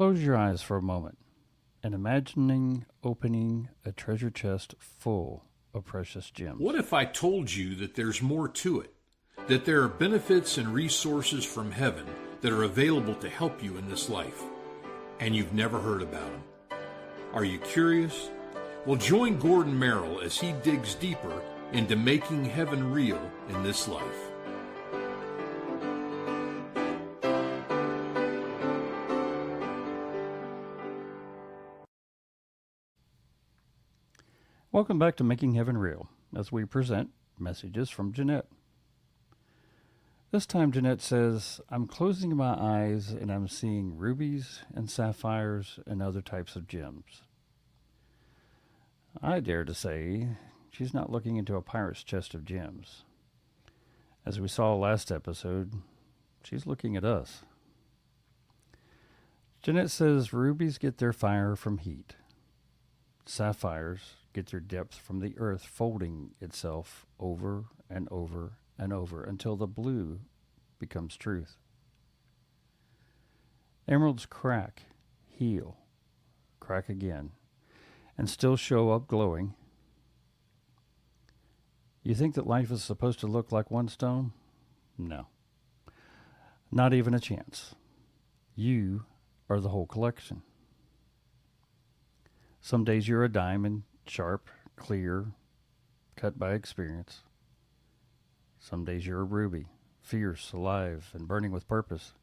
Close your eyes for a moment and imagining opening a treasure chest full of precious gems. What if I told you that there's more to it? That there are benefits and resources from heaven that are available to help you in this life, and you've never heard about them? Are you curious? Well, join Gordon Merrill as he digs deeper into making heaven real in this life. Welcome back to Making Heaven Real, as we present messages from Jeannette. This time Jeannette says, I'm closing my eyes and I'm seeing rubies and sapphires and other types of gems. I dare to say she's not looking into a pirate's chest of gems. As we saw last episode, she's looking at us. Jeannette says rubies get their fire from heat. Sapphires get their depth from the earth folding itself over and over and over until the blue becomes truth. Emeralds crack, heal, crack again, and still show up glowing. You think that life is supposed to look like one stone? No. Not even a chance. You are the whole collection. Some days you're a diamond, sharp, clear, cut by experience. Some days you're a ruby, fierce, alive, and burning with purpose.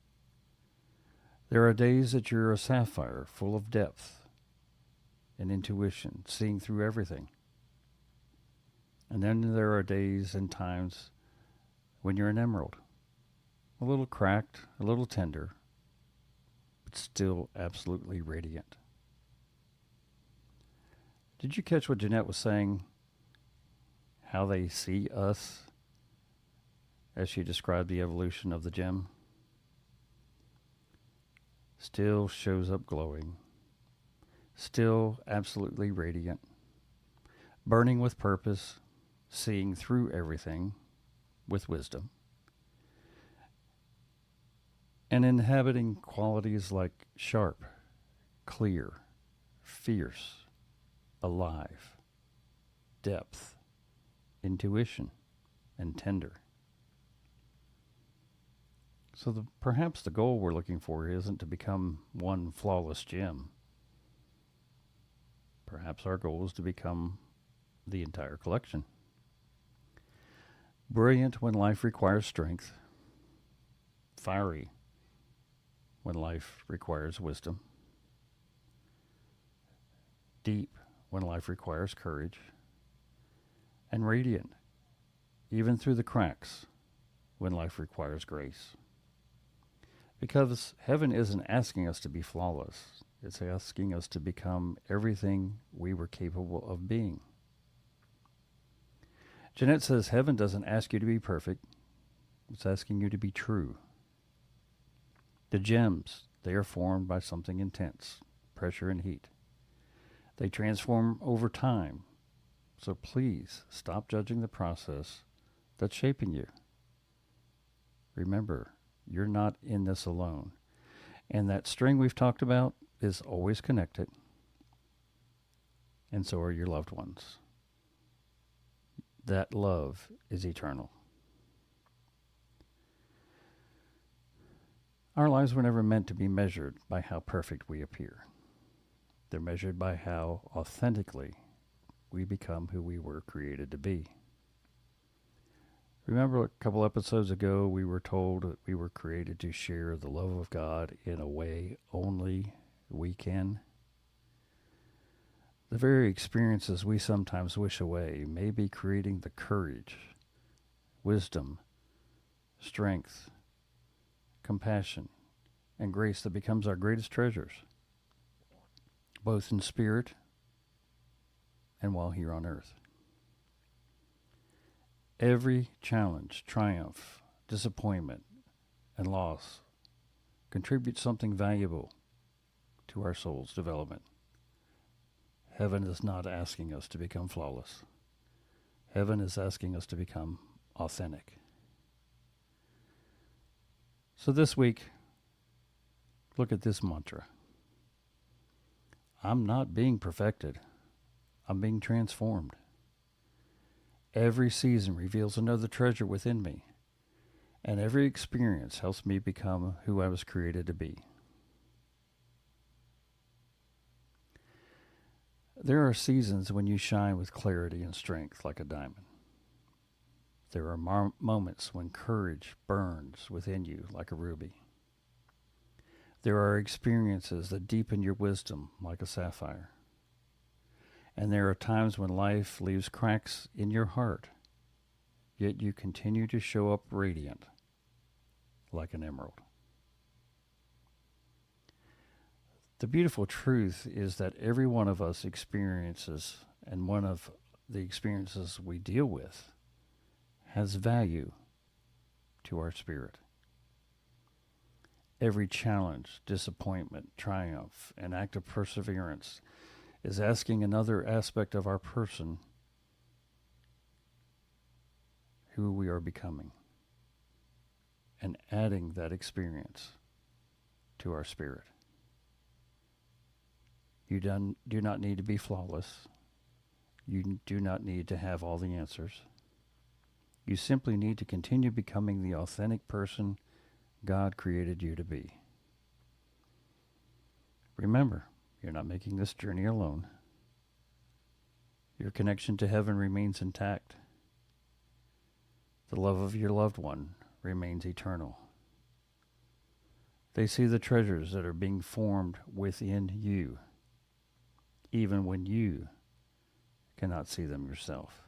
There are days that you're a sapphire, full of depth and intuition, seeing through everything. And then there are days and times when you're an emerald, a little cracked, a little tender, but still absolutely radiant. Did you catch what Jeannette was saying? How they see us as she described the evolution of the gem? Still shows up glowing. Still absolutely radiant. Burning with purpose. Seeing through everything with wisdom. And inhabiting qualities like sharp, clear, fierce, alive, depth, intuition, and tender. So perhaps the goal we're looking for isn't to become one flawless gem. Perhaps our goal is to become the entire collection. Brilliant when life requires strength. Fiery when life requires wisdom. Deep when life requires courage, and radiant, even through the cracks, when life requires grace. Because heaven isn't asking us to be flawless, it's asking us to become everything we were capable of being. Jeannette says heaven doesn't ask you to be perfect, it's asking you to be true. The gems, they are formed by something intense, pressure and heat. They transform over time. So please stop judging the process that's shaping you. Remember, you're not in this alone. And that string we've talked about is always connected. And so are your loved ones. That love is eternal. Our lives were never meant to be measured by how perfect we appear. They're measured by how authentically we become who we were created to be. Remember a couple episodes ago we were told that we were created to share the love of God in a way only we can? The very experiences we sometimes wish away may be creating the courage, wisdom, strength, compassion, and grace that becomes our greatest treasures, both in spirit and while here on earth. Every challenge, triumph, disappointment, and loss contributes something valuable to our soul's development. Heaven is not asking us to become flawless. Heaven is asking us to become authentic. So this week, look at this mantra. I'm not being perfected. I'm being transformed. Every season reveals another treasure within me, and every experience helps me become who I was created to be. There are seasons when you shine with clarity and strength like a diamond. There are moments when courage burns within you like a ruby. There are experiences that deepen your wisdom like a sapphire. And there are times when life leaves cracks in your heart, yet you continue to show up radiant like an emerald. The beautiful truth is that every one of us experiences, and one of the experiences we deal with, has value to our spirit. Every challenge, disappointment, triumph, and act of perseverance is asking another aspect of our person, who we are becoming, and adding that experience to our spirit. You do not need to be flawless. You do not need to have all the answers. You simply need to continue becoming the authentic person God created you to be. Remember, you're not making this journey alone. Your connection to heaven remains intact. The love of your loved one remains eternal. They see the treasures that are being formed within you, even when you cannot see them yourself.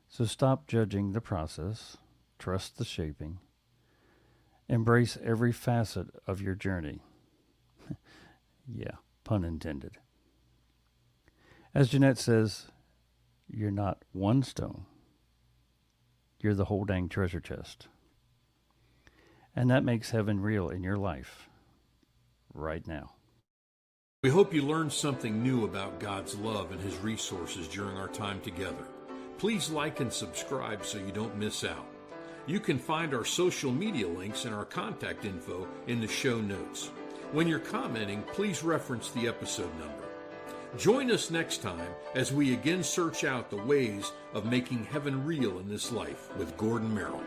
So stop judging the process, trust the shaping, embrace every facet of your journey. Yeah, pun intended. As Jeannette says, you're not one stone. You're the whole dang treasure chest. And that makes heaven real in your life right now. We hope you learned something new about God's love and His resources during our time together. Please like and subscribe so you don't miss out. You can find our social media links and our contact info in the show notes. When you're commenting, please reference the episode number. Join us next time as we again search out the ways of making heaven real in this life with Gordon Merrill.